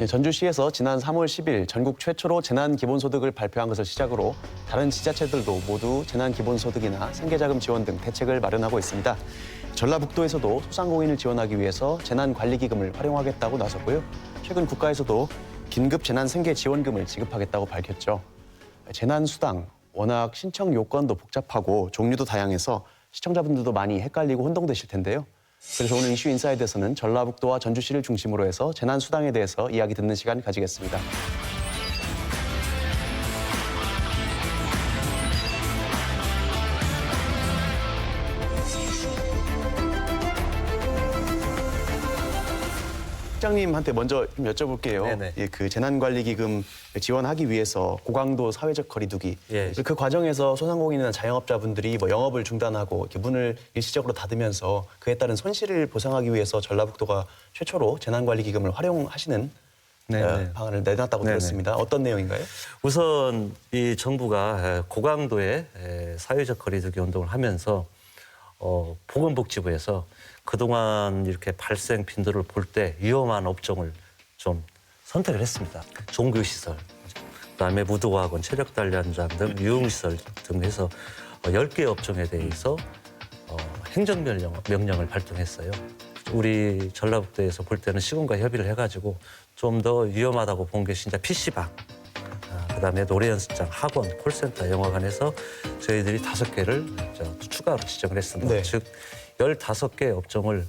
전주시에서 지난 3월 10일 전국 최초로 재난기본소득을 발표한 것을 시작으로 다른 지자체들도 모두 재난기본소득이나 생계자금 지원 등 대책을 마련하고 있습니다. 전라북도에서도 소상공인을 지원하기 위해서 재난관리기금을 활용하겠다고 나섰고요. 최근 국가에서도 긴급재난생계지원금을 지급하겠다고 밝혔죠. 재난수당, 워낙 신청 요건도 복잡하고 종류도 다양해서 시청자분들도 많이 헷갈리고 혼동되실 텐데요. 그래서 오늘 이슈 인사이드에서는 전라북도와 전주시를 중심으로 해서 재난수당에 대해서 이야기 듣는 시간 가지겠습니다. 실장님한테 먼저 좀 여쭤볼게요. 네네. 예, 그 재난관리기금 지원하기 위해서 고강도 사회적 거리두기. 예. 그 과정에서 소상공인이나 자영업자분들이 뭐 영업을 중단하고 이렇게 문을 일시적으로 닫으면서 그에 따른 손실을 보상하기 위해서 전라북도가 최초로 재난관리기금을 활용하시는 방안을 내놨다고 네네. 들었습니다. 어떤 내용인가요? 우선 이 정부가 고강도의 사회적 거리두기 운동을 하면서 보건복지부에서 그동안 이렇게 발생 빈도를 볼 때 위험한 업종을 좀 선택을 했습니다. 종교시설, 그다음에 무도학원, 체력단련장 등 유흥시설 등 해서 10개 업종에 대해서 행정명령을 발동했어요. 우리 전라북도에서 볼 때는 시군과 협의를 해가지고 좀 더 위험하다고 본 것이 이제 PC방, 그다음에 노래 연습장, 학원, 콜센터, 영화관에서 저희들이 5개를 추가로 지정을 했습니다. 네. 즉 15개 업종을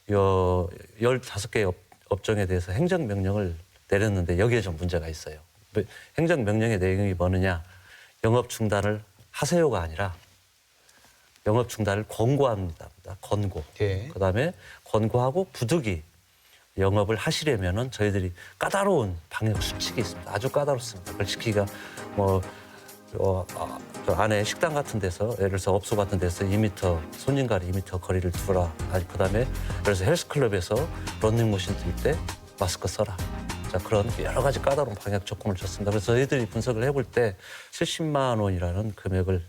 15개 업종에 대해서 행정명령을 내렸는데 여기에 좀 문제가 있어요. 행정명령의 내용이 뭐느냐? 영업 중단을 하세요가 아니라 영업 중단을 권고합니다. 권고. 예. 그다음에 권고하고 부득이 영업을 하시려면은 저희들이 까다로운 방역 수칙이 있습니다. 아주 까다롭습니다. 그걸 지키기가 저 안에 식당 같은 데서 예를 들어서 업소 같은 데서 2m 손님과는 2m 거리를 두라. 그다음에 그래서 헬스클럽에서 런닝머신 뛸 때 마스크 써라. 자, 그런 여러 가지 까다로운 방역 조건을 줬습니다. 그래서 저희들이 분석을 해볼 때 70만 원이라는 금액을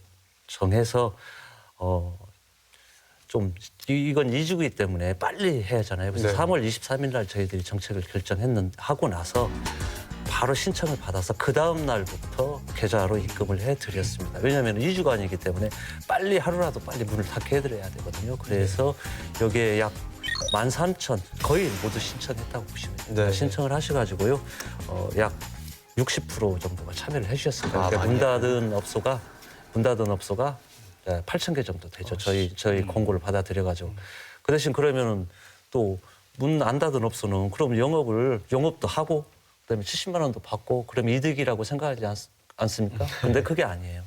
정해서 좀 이건 2주기 때문에 빨리 해야 하잖아요. 그래서 네. 3월 23일 날 저희들이 정책을 하고 나서 바로 신청을 받아서 그 다음 날부터 계좌로 입금을 해드렸습니다. 왜냐하면 2주간이기 때문에 빨리 하루라도 빨리 문을 닫게 해드려야 되거든요. 그래서 여기에 약 13,000 거의 모두 신청했다고 보시면 됩니다. 네. 신청을 하셔가지고요. 약 60% 정도가 참여를 해주셨습니다. 그러니까 문 닫은 업소가 8,000개 정도 되죠. 저희 공고를 받아들여가지고. 그 대신 그러면은 또 문 안 닫은 업소는 그럼 영업도 하고 그다음에 70만 원도 받고 그러면 이득이라고 생각하지 않습니까? 근데 그게 아니에요.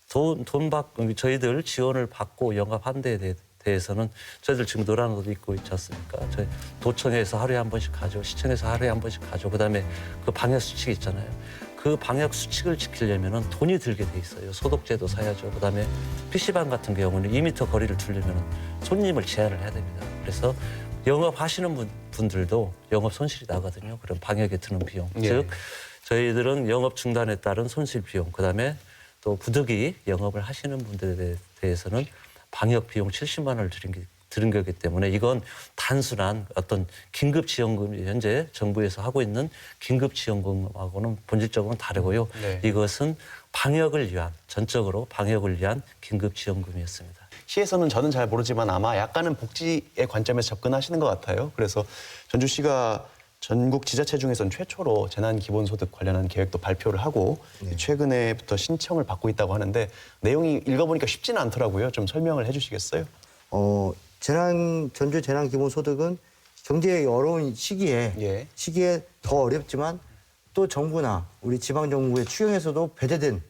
돈 받고 저희들 지원을 받고 영업한 데에 대해서는 저희들 지금 노란 옷 입고 있지 않습니까? 저희 도청에서 하루에 한 번씩 가죠. 시청에서 하루에 한 번씩 가죠. 그다음에 그 방역 수칙이 있잖아요. 그 방역 수칙을 지키려면은 돈이 들게 돼 있어요. 소독제도 사야죠. 그다음에 PC방 같은 경우는 2m 거리를 두려면은 손님을 제한을 해야 됩니다. 그래서 영업하시는 분들도 영업 손실이 나거든요. 그럼 방역에 드는 비용. 예. 즉 저희들은 영업 중단에 따른 손실 비용, 그다음에 또 부득이 영업을 하시는 분들에 대해서는 방역 비용 70만 원을 들은 거기 때문에 이건 단순한 어떤 긴급지원금이 현재 정부에서 하고 있는 긴급지원금하고는 본질적으로는 다르고요. 네. 이것은 전적으로 방역을 위한 긴급지원금이었습니다. 시에서는 저는 잘 모르지만 아마 약간은 복지의 관점에서 접근하시는 것 같아요. 그래서 전주시가 전국 지자체 중에서는 최초로 재난기본소득 관련한 계획도 발표를 하고 최근에부터 신청을 받고 있다고 하는데 내용이 읽어보니까 쉽지는 않더라고요. 좀 설명을 해주시겠어요? 전주 재난기본소득은 경제의 어려운 시기에 더 어렵지만 또 정부나 우리 지방정부의 추경에서도 배제된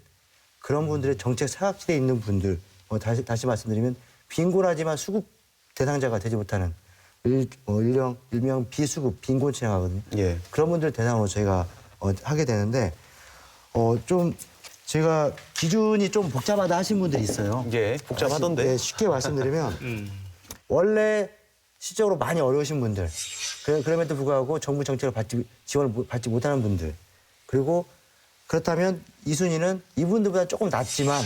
그런 분들의 정책 사각지대에 있는 분들, 다시 말씀드리면 빈곤하지만 수급 대상자가 되지 못하는 일명 비수급 빈곤층이라고 하거든요. 예. 그런 분들 대상으로 저희가 하게 되는데 좀 제가 기준이 좀 복잡하다 하신 분들이 있어요. 예, 복잡하던데. 네, 쉽게 말씀드리면 원래 시적으로 많이 어려우신 분들, 그럼에도 불구하고 정부 정책을 지원을 받지 못하는 분들, 그리고 그렇다면 이 순위는 이분들보다 조금 낮지만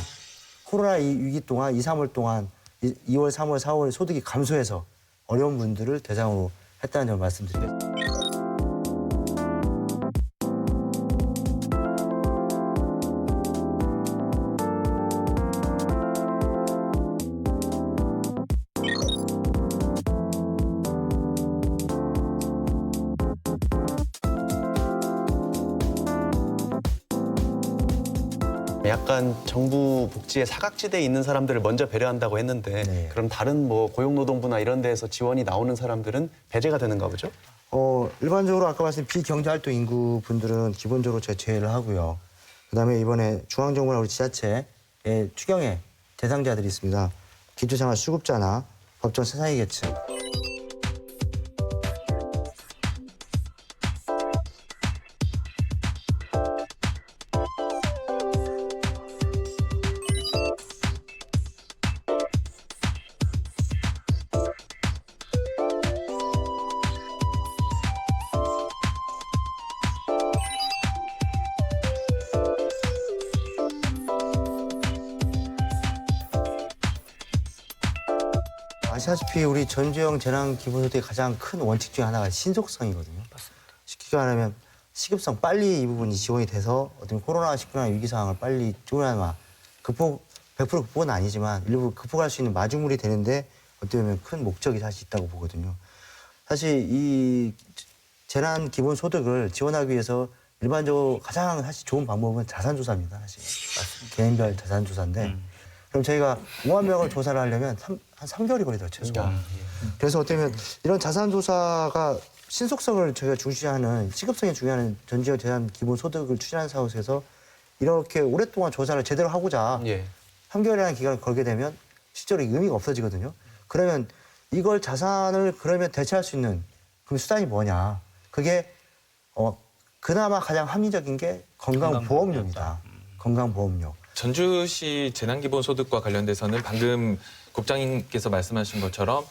코로나 위기 동안 2, 3월 동안 2월, 3월, 4월 소득이 감소해서 어려운 분들을 대상으로 했다는 점을 말씀드립니다. 약간 정부 복지의 사각지대에 있는 사람들을 먼저 배려한다고 했는데 네. 그럼 다른 뭐 고용노동부나 이런 데에서 지원이 나오는 사람들은 배제가 되는가 보죠? 일반적으로 아까 말씀 비경제활동 인구 분들은 기본적으로 제외를 하고요. 그다음에 이번에 중앙정부나 우리 지자체의 추경의 대상자들이 있습니다. 기초생활수급자나 법정 세상계층. 아시다시피 우리 전주형 재난기본소득의 가장 큰 원칙 중에 하나가 신속성이거든요. 맞습니다. 쉽게 말하면 시급성, 빨리 이 부분이 지원이 돼서 어떤 코로나19나 위기 상황을 빨리 조금이나마 100% 극복은 아니지만 일부 극복할 수 있는 마중물이 되는데 어떻게 보면 큰 목적이 사실 있다고 보거든요. 사실 이 재난기본소득을 지원하기 위해서 일반적으로 가장 사실 좋은 방법은 자산조사입니다. 사실 개인별 자산조사인데 그럼 저희가 5만 명을 조사를 하려면 한 3개월이 걸리더라고요, 최소한. 그래서 어쩌면 이런 자산조사가 신속성을 저희가 중시하는 시급성이 중요한 전지역 재난기본소득을 추진하는 사업에서 이렇게 오랫동안 조사를 제대로 하고자 3개월이라는 기간을 걸게 되면 실제로 의미가 없어지거든요. 그러면 이걸 자산을 그러면 대체할 수 있는 그 수단이 뭐냐. 그게 그나마 가장 합리적인 게 건강보험료입니다. 건강보험료. 전주시 재난기본소득과 관련돼서는 방금 국장님께서 말씀하신 것처럼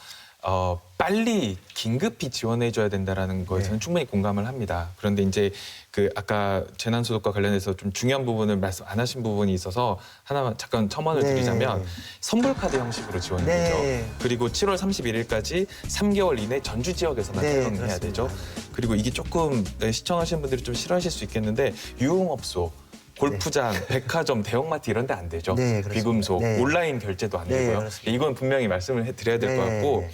빨리 긴급히 지원해줘야 된다라는 거에서는 충분히 공감을 합니다. 그런데 이제 그 아까 재난소득과 관련해서 좀 중요한 부분을 말씀 안 하신 부분이 있어서 하나만 잠깐 첨언을 드리자면 선불카드 형식으로 지원이 되죠. 그리고 7월 31일까지 3개월 이내 전주 지역에서만 사용해야 되죠. 그리고 이게 조금 시청하시는 분들이 좀 싫어하실 수 있겠는데 유흥업소 골프장, 백화점, 대형마트 이런 데 안 되죠. 비금속, 온라인 결제도 안 되고요. 이건 분명히 말씀을 드려야 될 것 같고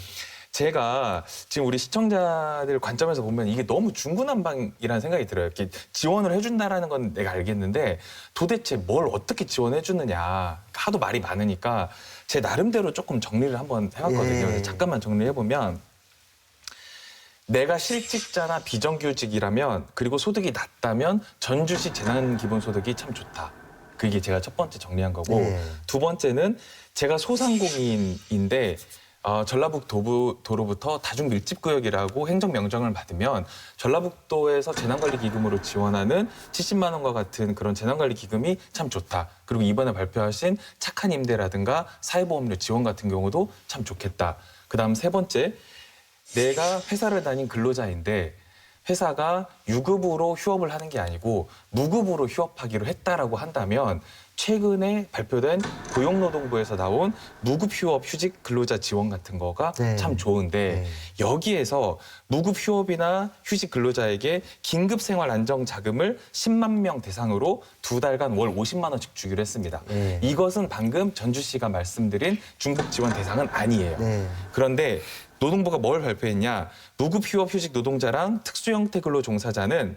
제가 지금 우리 시청자들 관점에서 보면 이게 너무 중구난방이라는 생각이 들어요. 이렇게 지원을 해준다라는 건 내가 알겠는데 도대체 뭘 어떻게 지원해 주느냐. 하도 말이 많으니까 제 나름대로 조금 정리를 한번 해봤거든요. 그래서 잠깐만 정리해보면 내가 실직자나 비정규직이라면 그리고 소득이 낮다면 전주시 재난기본소득이 참 좋다. 그게 제가 첫 번째 정리한 거고 두 번째는 제가 소상공인인데 전라북도로부터 다중밀집구역이라고 행정명령을 받으면 전라북도에서 재난관리기금으로 지원하는 70만 원과 같은 그런 재난관리기금이 참 좋다. 그리고 이번에 발표하신 착한 임대라든가 사회보험료 지원 같은 경우도 참 좋겠다. 그다음 세 번째, 내가 회사를 다닌 근로자인데 회사가 유급으로 휴업을 하는 게 아니고 무급으로 휴업하기로 했다라고 한다면 최근에 발표된 고용노동부에서 나온 무급 휴업 휴직 근로자 지원 같은 거가 참 좋은데 여기에서 무급 휴업이나 휴직 근로자에게 긴급 생활 안정 자금을 10만 명 대상으로 2달간 월 50만 원씩 주기로 했습니다. 이것은 방금 전주시가 말씀드린 중복 지원 대상은 아니에요. 그런데 노동부가 뭘 발표했냐? 무급 휴업 휴직 노동자랑 특수 형태 근로 종사자는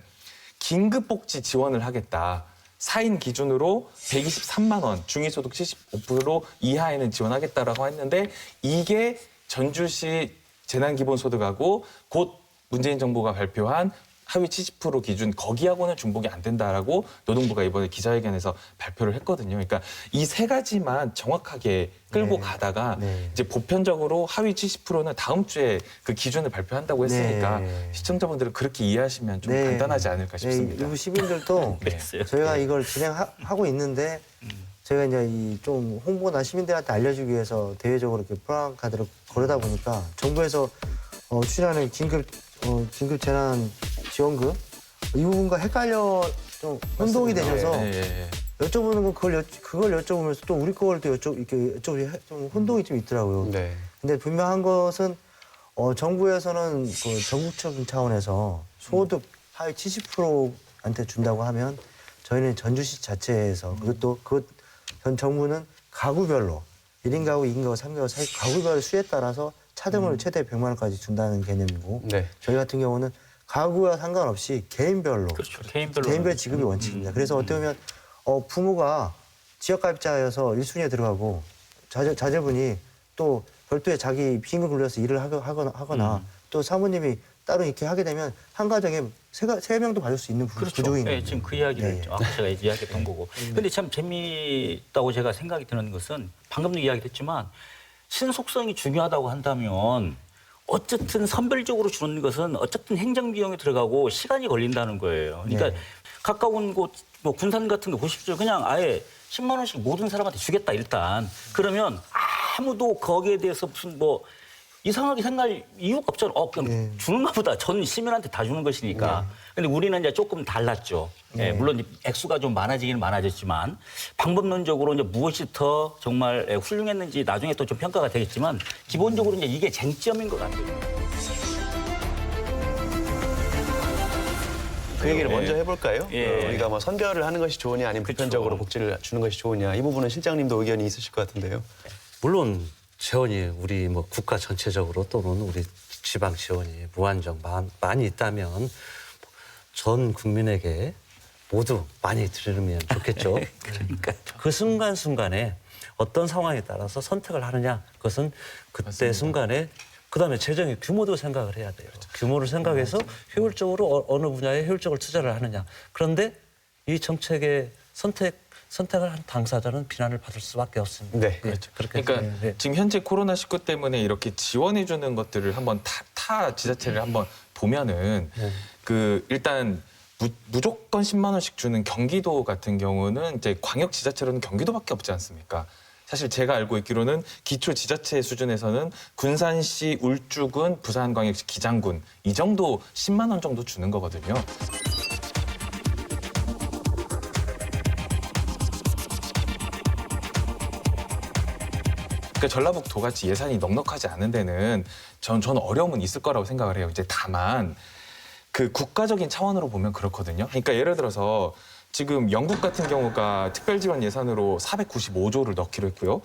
긴급 복지 지원을 하겠다. 4인 기준으로 123만 원, 중위소득 75% 이하에는 지원하겠다라고 했는데 이게 전주시 재난기본소득하고 곧 문재인 정부가 발표한 하위 70% 기준 거기하고는 중복이 안 된다라고 노동부가 이번에 기자회견에서 발표를 했거든요. 그러니까 이 세 가지만 정확하게 끌고 가다가 이제 보편적으로 하위 70%는 다음 주에 그 기준을 발표한다고 했으니까 시청자분들은 그렇게 이해하시면 좀 간단하지 않을까 싶습니다. 일부 시민들도 저희가 이걸 진행하고 있는데 저희가 이제 이 좀 홍보나 시민들한테 알려주기 위해서 대외적으로 이렇게 플랜카드를 거르다 보니까 정부에서 추진하는 긴급 재난 지원금 이 부분과 헷갈려 좀 혼동이 되셔서 여쭤보는 건 그걸 여쭤보면서 또 우리 걸 또 이렇게 좀 혼동이 좀 있더라고요. 근데 분명한 것은 정부에서는 그 전국적인 차원에서 소득 하위 70%한테 준다고 하면 저희는 전주시 자체에서 그리고 또 전 정부는 가구별로 1인 가구, 2인 가구, 3인 가구, 4인 가구별 수에 따라서 차등을 최대 100만 원까지 준다는 개념이고 저희 같은 경우는 가구와 상관없이 개인별로 개인별 지급이 원칙입니다. 그래서 어떻게 보면 부모가 지역가입자여서 1순위에 들어가고 자제분이 또 별도의 자기 비임금 굴려서 일을 하거나 또 사모님이 따로 이렇게 하게 되면 한 가정에 세 명도 받을 수 있는 구조인 거예요. 지금 그 이야기를 아까 제가 이야기했던 거고. 근데 참 재미있다고 제가 생각이 드는 것은 방금도 이야기했지만 신속성이 중요하다고 한다면 어쨌든 선별적으로 주는 것은 어쨌든 행정 비용이 들어가고 시간이 걸린다는 거예요. 그러니까 가까운 곳, 뭐 군산 같은 거 보십시오. 그냥 아예 10만 원씩 모든 사람한테 주겠다 일단. 그러면 아무도 거기에 대해서 무슨 뭐 이상하게 생각할 이유가 없잖아. 그냥 주는가 보다. 전 시민한테 다 주는 것이니까. 근데 우리는 이제 조금 달랐죠. 물론 액수가 좀 많아지기는 많아졌지만 방법론적으로 이제 무엇이 더 정말 훌륭했는지 나중에 또 좀 평가가 되겠지만 기본적으로 이제 이게 쟁점인 것 같아요. 그 얘기를 먼저 해볼까요? 예. 우리가 뭐 선별을 하는 것이 좋으냐 아니면 보편적으로 복지를 주는 것이 좋으냐 이 부분은 실장님도 의견이 있으실 것 같은데요. 물론 재원이 우리 뭐 국가 전체적으로 또는 우리 지방 지원이 무한정 많이 있다면 전 국민에게 모두 많이 드리면 좋겠죠. 그러니까 그 순간순간에 어떤 상황에 따라서 선택을 하느냐 그것은 그때 맞습니다. 순간에 그다음에 재정의 규모도 생각을 해야 돼요. 규모를 생각해서 효율적으로 어느 분야에 효율적으로 투자를 하느냐. 그런데 이 정책의 선택을 한 당사자는 비난을 받을 수밖에 없습니다. 네. 그렇죠. 그렇게 그러니까 네. 지금 현재 코로나19 때문에 이렇게 지원해 주는 것들을 한번 타 지자체를 한번 보면은 그 일단 무조건 10만 원씩 주는 경기도 같은 경우는 이제 광역 지자체로는 경기도밖에 없지 않습니까? 사실 제가 알고 있기로는 기초 지자체 수준에서는 군산시, 울주군, 부산광역시, 기장군 이 정도 10만 원 정도 주는 거거든요. 그러니까 전라북도 같이 예산이 넉넉하지 않은 데는 저는 어려움은 있을 거라고 생각을 해요. 이제 다만 그 국가적인 차원으로 보면 그렇거든요. 그러니까 예를 들어서 지금 영국 같은 경우가 특별지원 예산으로 495조를 넣기로 했고요.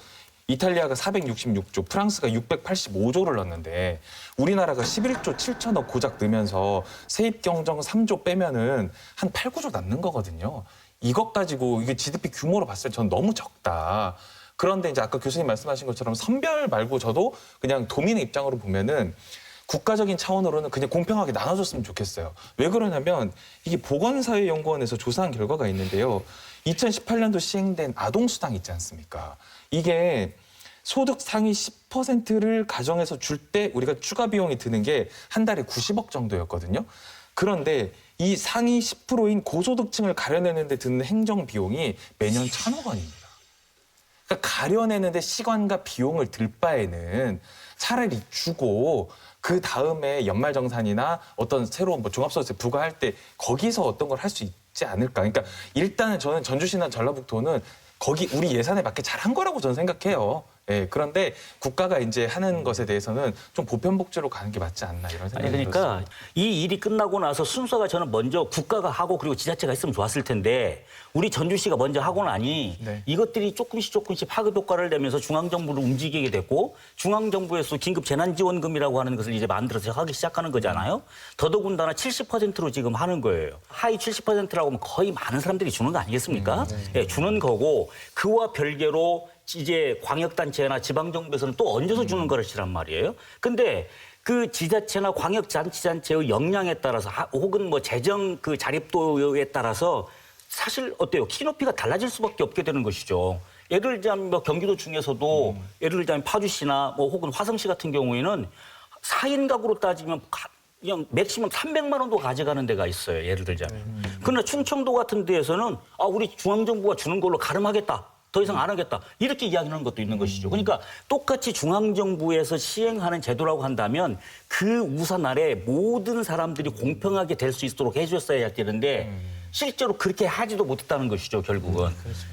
이탈리아가 466조, 프랑스가 685조를 넣었는데 우리나라가 11조 7천억 고작 넣으면서 세입경정 3조 빼면은 한 8, 9조 남는 거거든요. 이것 가지고 이게 GDP 규모로 봤을 때 전 너무 적다. 그런데 이제 아까 교수님 말씀하신 것처럼 선별 말고 저도 그냥 도민의 입장으로 보면은 국가적인 차원으로는 그냥 공평하게 나눠줬으면 좋겠어요. 왜 그러냐면 이게 보건사회연구원에서 조사한 결과가 있는데요. 2018년도 시행된 아동수당 있지 않습니까? 이게 소득 상위 10%를 가정에서 줄 때 우리가 추가 비용이 드는 게 한 달에 90억 정도였거든요. 그런데 이 상위 10%인 고소득층을 가려내는 데 드는 행정 비용이 매년 1,000억 원입니다. 그러니까 가려내는데 시간과 비용을 들 바에는 차라리 주고 그 다음에 연말정산이나 어떤 새로운 뭐 종합소득세 부과할 때 거기서 어떤 걸 할 수 있지 않을까. 그러니까 일단은 저는 전주시나 전라북도는 거기 우리 예산에 맞게 잘한 거라고 저는 생각해요. 예, 그런데 국가가 이제 하는 것에 대해서는 좀 보편복지로 가는 게 맞지 않나 이런 생각이 아니 그러니까 들었습니다. 이 일이 끝나고 나서 순서가 저는 먼저 국가가 하고 그리고 지자체가 했으면 좋았을 텐데 우리 전주시가 먼저 하고 나니 네. 이것들이 조금씩 파급 효과를 내면서 중앙정부를 움직이게 됐고 중앙정부에서 긴급 재난지원금이라고 하는 것을 이제 만들어서 하기 시작하는 거잖아요. 더더군다나 70%로 지금 하는 거예요. 하위 70%라고 하면 거의 많은 사람들이 주는 거 아니겠습니까? 예, 주는 거고 그와 별개로 이제 광역단체나 지방정부에서는 또 얹어서 주는 것이란 말이에요. 근데 그 지자체나 광역자치단체의 역량에 따라서 혹은 뭐 재정 그 자립도에 따라서 사실 어때요? 키높이가 달라질 수밖에 없게 되는 것이죠. 예를 들자면 뭐 경기도 중에서도 예를 들자면 파주시나 뭐 혹은 화성시 같은 경우에는 4인 가구로 따지면 그냥 맥시멈 300만 원도 가져가는 데가 있어요. 예를 들자면. 그러나 충청도 같은 데에서는 우리 중앙정부가 주는 걸로 가름하겠다. 더 이상 안 하겠다. 이렇게 이야기하는 것도 있는 것이죠. 그러니까 똑같이 중앙정부에서 시행하는 제도라고 한다면 그 우산 아래 모든 사람들이 공평하게 될 수 있도록 해줬어야 되는데 실제로 그렇게 하지도 못했다는 것이죠, 결국은.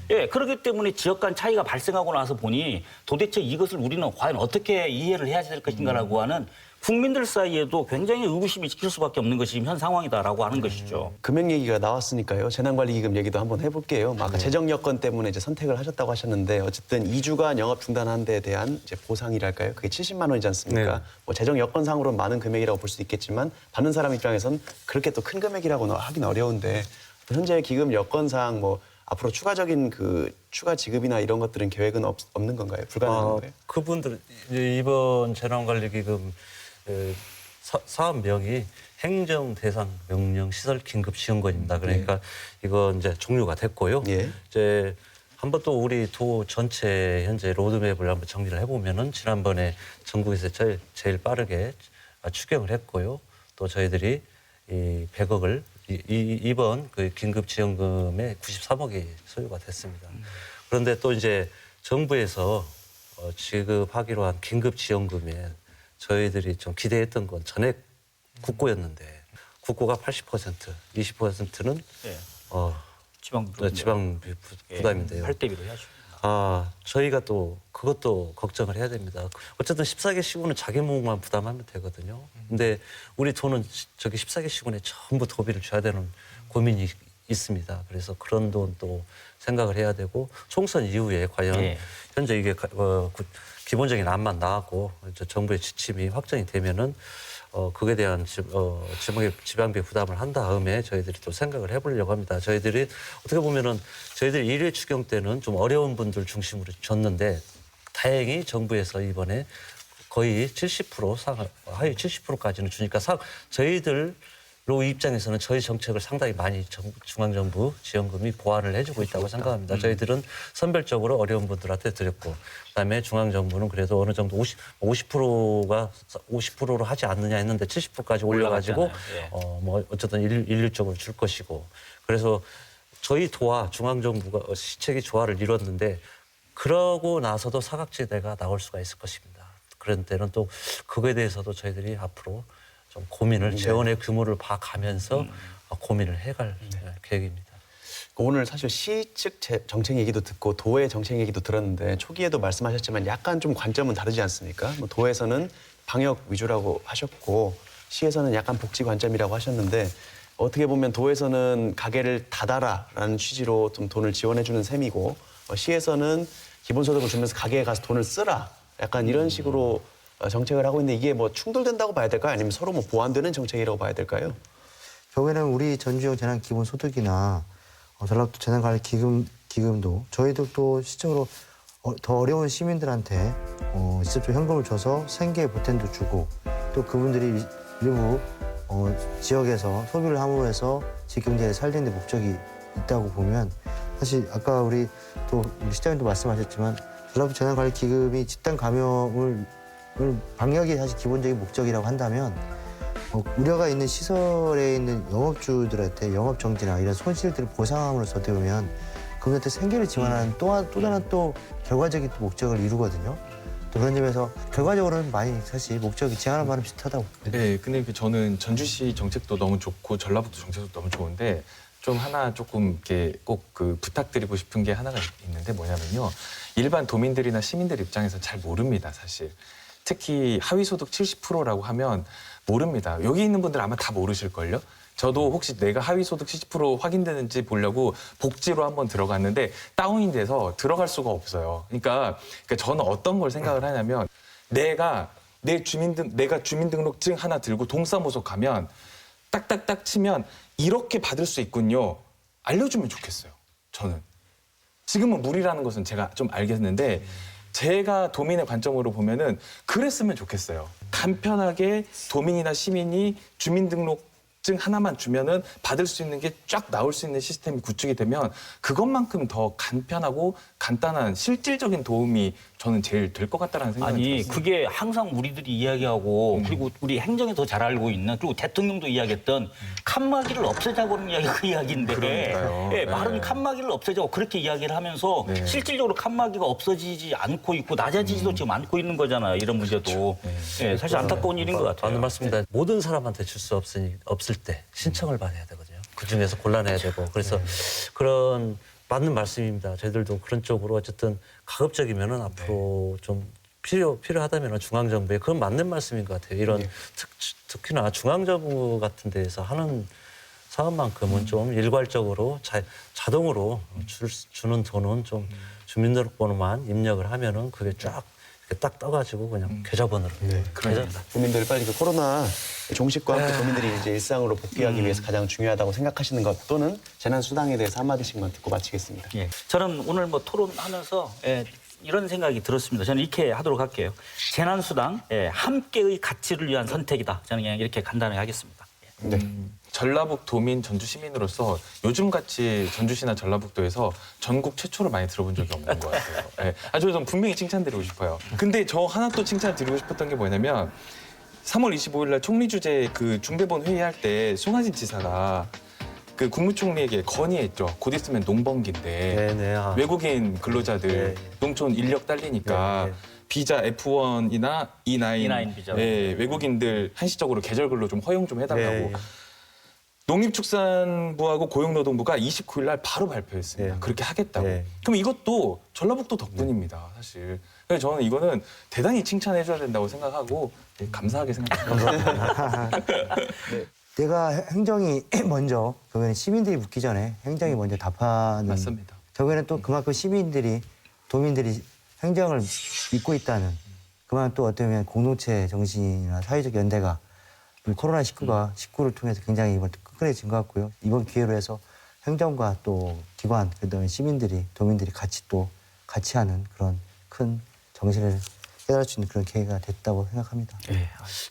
예, 그렇기 때문에 지역 간 차이가 발생하고 나서 보니 도대체 이것을 우리는 과연 어떻게 이해를 해야 될 것인가라고 하는 국민들 사이에도 굉장히 의구심이 지킬 수밖에 없는 것이 현 상황이다라고 하는 것이죠. 금액 얘기가 나왔으니까요. 재난관리기금 얘기도 한번 해볼게요. 아까 재정 여건 때문에 이제 선택을 하셨다고 하셨는데 어쨌든 2주간 영업 중단한 데에 대한 이제 보상이랄까요? 그게 70만 원이지 않습니까? 네. 뭐 재정 여건상으로는 많은 금액이라고 볼 수도 있겠지만 받는 사람 입장에선 그렇게 또 큰 금액이라고 하긴 어려운데 현재 기금 여건상 뭐 앞으로 추가적인 그 추가 지급이나 이런 것들은 계획은 없는 건가요? 불가능한 건가요? 그분들 이번 재난관리기금 사업명이 행정 대상 명령 시설 긴급 지원금입니다. 그러니까 이건 이제 종료가 됐고요. 예. 이제 한번 또 우리 도 전체 현재 로드맵을 한번 정리를 해보면은 지난번에 전국에서 제일 빠르게 추경을 했고요. 또 저희들이 이 100억을 이번 그 긴급 지원금에 93억이 소요가 됐습니다. 그런데 또 이제 정부에서 지급하기로 한 긴급 지원금에 저희들이 좀 기대했던 건 전액 국고였는데 국고가 80%, 20%는 예. 지방비 부담인데요. 8대 1로 해야죠. 저희가 또 그것도 걱정을 해야 됩니다. 어쨌든 14개 시군은 자기 몫만 부담하면 되거든요. 근데 우리 도는 저기 14개 시군에 전부 도비를 줘야 되는 고민이 있습니다. 그래서 그런 돈 또 생각을 해야 되고 총선 이후에 과연 예. 현재 이게 기본적인 안만 나왔고 정부의 지침이 확정이 되면은 그에 대한 지방비 부담을 한 다음에 저희들이 또 생각을 해보려고 합니다. 저희들이 어떻게 보면은 저희들이 1회 추경 때는 좀 어려운 분들 중심으로 줬는데 다행히 정부에서 이번에 거의 70% 하위 70%까지는 주니까 저희들 입장에서는 저희 정책을 상당히 많이 중앙정부 지원금이 보완을 해주고 있다고 생각합니다. 저희들은 선별적으로 어려운 분들한테 드렸고 그다음에 중앙정부는 그래도 어느 정도 50%가 50%로 하지 않느냐 했는데 70%까지 올려가지고 예. 뭐 어쨌든 일률적으로 줄 것이고 그래서 저희 도와 중앙정부가 시책이 조화를 이뤘는데 그러고 나서도 사각지대가 나올 수가 있을 것입니다. 그런 때는 또 그거에 대해서도 저희들이 앞으로 좀 고민을 재원의 규모를 봐가면서 고민을 해갈 계획입니다. 오늘 사실 시 측 정책 얘기도 듣고 도의 정책 얘기도 들었는데 초기에도 말씀하셨지만 약간 좀 관점은 다르지 않습니까? 뭐 도에서는 방역 위주라고 하셨고 시에서는 약간 복지 관점이라고 하셨는데 어떻게 보면 도에서는 가게를 닫아라라는 취지로 좀 돈을 지원해주는 셈이고 시에서는 기본소득을 주면서 가게에 가서 돈을 쓰라 약간 이런 식으로 정책을 하고 있는데 이게 뭐 충돌된다고 봐야 될까요? 아니면 서로 뭐 보완되는 정책이라고 봐야 될까요? 결국에는 우리 전주형 재난기본소득이나 전라북도 재난관리기금도 저희도 또 실적으로 더 어려운 시민들한테 직접적으로 현금을 줘서 생계 보탬도 주고 또 그분들이 일부 지역에서 소비를 함으로 해서 지역 경제를 살리는 데 목적이 있다고 보면 사실 아까 우리 시장님도 말씀하셨지만 전라북도 재난관리기금이 집단 감염을 방역이 사실 기본적인 목적이라고 한다면 우려가 있는 시설에 있는 영업주들한테 영업 정지나 이런 손실들을 보상함으로써 어떻게 보면 그분한테 생계를 지원하는 또 다른 결과적인 목적을 이루거든요. 또 그런 점에서 결과적으로는 많이 사실 목적이 제안한 바는 비슷하다고 봅니다. 네, 근데 저는 전주시 정책도 너무 좋고 전라북도 정책도 너무 좋은데 좀 하나 조금 이렇게 꼭 그 부탁드리고 싶은 게 하나가 있는데 뭐냐면요. 일반 도민들이나 시민들 입장에서 잘 모릅니다, 사실. 특히 하위소득 70%라고 하면 모릅니다. 여기 있는 분들 아마 다 모르실걸요? 저도 혹시 내가 하위소득 70% 확인되는지 보려고 복지로 한번 들어갔는데 다운이 돼서 들어갈 수가 없어요. 그러니까 저는 어떤 걸 생각을 하냐면 내가 주민등록증 하나 들고 동사무소 가면 딱딱딱 치면 이렇게 받을 수 있군요. 알려주면 좋겠어요. 저는. 지금은 무리라는 것은 제가 좀 알겠는데 제가 도민의 관점으로 보면은 그랬으면 좋겠어요. 간편하게 도민이나 시민이 주민등록증 하나만 주면은 받을 수 있는 게 쫙 나올 수 있는 시스템이 구축이 되면 그것만큼 더 간편하고 간단한 실질적인 도움이 저는 제일 될 것 같다는 생각이 들었어요. 그게 항상 우리들이 이야기하고 그리고 우리 행정에서 잘 알고 있는 그리고 대통령도 이야기했던 칸막이를 없애자고는 이야기가 그 이야기인데 그러니까요. 예, 네. 말은 칸막이를 없애자고 그렇게 이야기를 하면서 네. 실질적으로 칸막이가 없어지지 않고 있고 낮아지지도 지금 않고 있는 거잖아요. 이런 문제도. 예, 사실 안타까운 일인 것 같아요. 맞는 말씀입니다. 모든 사람한테 줄 수 없을 때 신청을 받아야 되거든요. 그중에서 골라내야 되고 그래서 그런 맞는 말씀입니다. 저희들도 그런 쪽으로 어쨌든 가급적이면은 앞으로 좀 필요하다면 중앙정부에 그건 맞는 말씀인 것 같아요. 이런 특히나 중앙정부 같은 데에서 하는 사업만큼은 좀 일괄적으로 자동으로 주는 돈은 좀 주민등록번호만 입력을 하면은 그게 쫙 이렇게 딱 떠가지고 그냥 계좌번호로. 국민들 빨리 그 코로나 종식과 함께 도민들이 이제 일상으로 복귀하기 위해서 가장 중요하다고 생각하시는 것 또는 재난 수당에 대해서 한마디씩만 듣고 마치겠습니다. 예. 저는 오늘 뭐 토론하면서 이런 생각이 들었습니다. 저는 이렇게 하도록 할게요. 재난수당 함께의 가치를 위한 선택이다. 저는 그냥 이렇게 간단하게 하겠습니다. 네. 전라북도민 전주시민으로서 요즘같이 전주시나 전라북도에서 전국 최초로 많이 들어본 적이 없는 것 같아요. 예. 저는 분명히 칭찬드리고 싶어요. 근데 저 하나 또 칭찬드리고 싶었던 게 뭐냐면 3월 25일 날 총리 주재 그 중대본 회의할 때 송하진 지사가 그 국무총리에게 건의했죠. 곧 있으면 농번기인데 네네. 외국인 근로자들 네. 농촌 인력 딸리니까 네, 네. 비자 F1이나 E9, E9 비자. 외국인들 한시적으로 계절 근로 좀 허용 좀 해달라고 네. 농림축산부하고 고용노동부가 29일 날 바로 발표했습니다. 네. 그렇게 하겠다고. 네. 그럼 이것도 전라북도 덕분입니다, 사실. 그래서 저는 이거는 대단히 칭찬해줘야 된다고 생각하고 감사하게 생각합니다. 내가 행정이 먼저 결국에는 시민들이 묻기 전에 행정이 먼저 답하는. 맞습니다. 결국에는 또 그만큼 시민들이 도민들이 행정을 믿고 있다는 그만 또 어떻게 보면 공동체 정신이나 사회적 연대가 우리 코로나19를 통해서 굉장히 이번 끈끈해진 것 같고요. 이번 기회로 해서 행정과 또 기관 그다음에 시민들이 도민들이 같이 하는 그런 큰 정신을 깨달을 수 있는 그런 기회가 됐다고 생각합니다.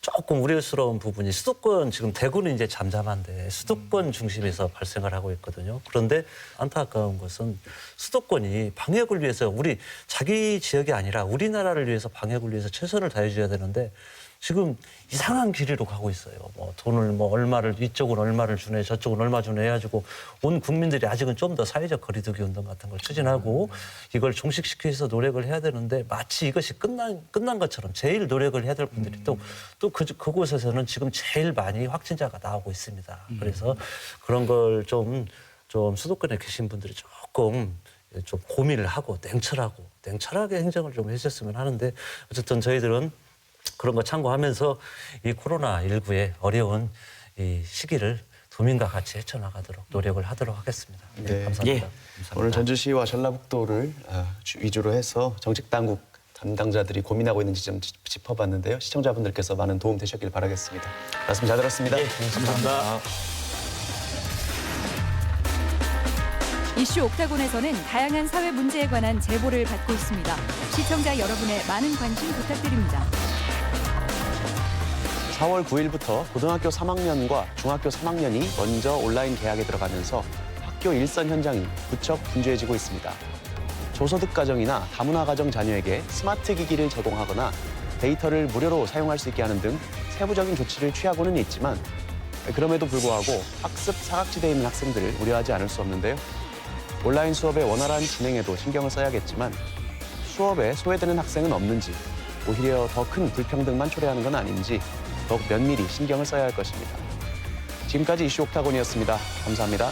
조금 우려스러운 부분이 수도권 지금 대구는 이제 잠잠한데 수도권 중심에서 발생을 하고 있거든요. 그런데 안타까운 것은 수도권이 방역을 위해서 우리 자기 지역이 아니라 우리나라를 위해서 방역을 위해서 최선을 다해줘야 되는데 지금 이상한 길이로 가고 있어요. 뭐 돈을 뭐 얼마를 이쪽은 얼마를 주네 저쪽은 얼마 주네 해가지고 온 국민들이 아직은 좀 더 사회적 거리두기 운동 같은 걸 추진하고 이걸 종식시키기 위해서 노력을 해야 되는데 마치 이것이 끝난 것처럼 제일 노력을 해야 될 분들이 또 그곳에서는 지금 제일 많이 확진자가 나오고 있습니다. 그래서 그런 걸 좀 수도권에 계신 분들이 조금 좀 고민을 하고 냉철하게 행정을 좀 해주셨으면 하는데 어쨌든 저희들은 그런 거 참고하면서 이 코로나19의 어려운 이 시기를 도민과 같이 헤쳐나가도록 노력을 하도록 하겠습니다. 네. 감사합니다. 오늘 전주시와 전라북도를 위주로 해서 정책당국 담당자들이 고민하고 있는 지점 짚어봤는데요. 시청자분들께서 많은 도움 되셨길 바라겠습니다. 말씀 잘 들었습니다. 감사합니다. 이슈 옥타곤에서는 다양한 사회 문제에 관한 제보를 받고 있습니다. 시청자 여러분의 많은 관심 부탁드립니다. 4월 9일부터 고등학교 3학년과 중학교 3학년이 먼저 온라인 개학에 들어가면서 학교 일선 현장이 부쩍 분주해지고 있습니다. 저소득 가정이나 다문화 가정 자녀에게 스마트 기기를 제공하거나 데이터를 무료로 사용할 수 있게 하는 등 세부적인 조치를 취하고는 있지만 그럼에도 불구하고 학습 사각지대에 있는 학생들을 우려하지 않을 수 없는데요. 온라인 수업의 원활한 진행에도 신경을 써야겠지만 수업에 소외되는 학생은 없는지 오히려 더 큰 불평등만 초래하는 건 아닌지 더욱 면밀히 신경을 써야 할 것입니다. 지금까지 이슈 옥타곤이었습니다. 감사합니다.